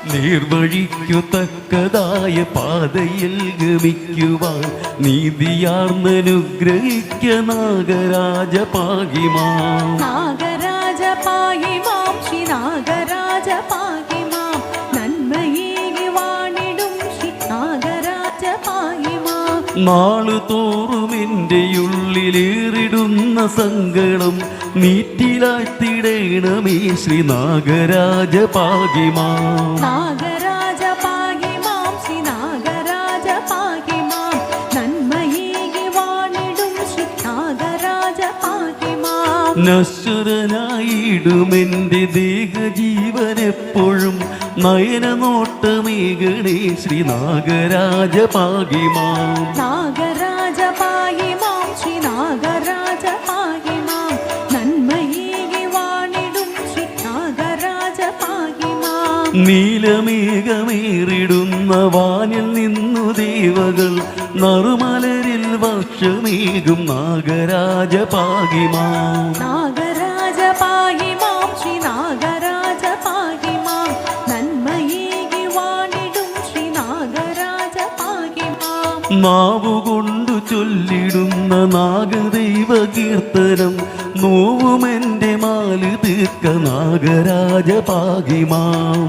നീർവഴിക്കു തക്കതായ പാതയിൽ ഗമിക്കുവാൻ നീതിയാർന്നനുഗ്രഹിക്ക നാഗരാജ പാകിമാം. നാഗരാജ പാകിമാം ശ്രീ നാഗരാജ പാകിമാം. നന്മയേകി വാണിടും ശ്രീ നാഗരാജ പാകിമാം. നാളുതോറും എൻ്റെ ഉള്ളിലേറിടുന്ന സങ്കടം നീറ്റിലാഴ്ത്തിടേണമേ ശ്രീ നാഗരാജ പാകിമാം. നാഗരാജ പാകിമാം ശ്രീ നാഗരാജ പാകിമാം. നന്മയേകി വാണിടും ശ്രീ നാഗരാജ പാകിമാം. നശ്വരനായിടുമെൻ്റെ ദേഹജീവനെപ്പോഴും നയനനോട്ടമേകണേ ശ്രീ നാഗരാജ പാകിമാം. നാഗരാജ പാകിമാം ശ്രീ നാഗരാജ പാകിമാം. നന്മയേകി വാണിടും ശ്രീ നാഗരാജ പാകിമാം. നീലമേഘമേറിടുന്ന വാനിൽ നിന്നു ദേവകൾ നറുമലരിൽ വർഷമേകും നാഗരാജ പാകിമാം. നാഗരാജ പാകിമാം ശ്രീ നാഗരാജ പാകിമാം. നന്മയേകി വാണിടും ശ്രീ നാഗരാജ പാകിമാം. നാവുകൊണ്ടു ചൊല്ലിടുന്ന നാഗദൈവ കീർത്തനം നോവുമെൻ്റെ മാല് തീർക്ക നാഗരാജ പാകിമാം.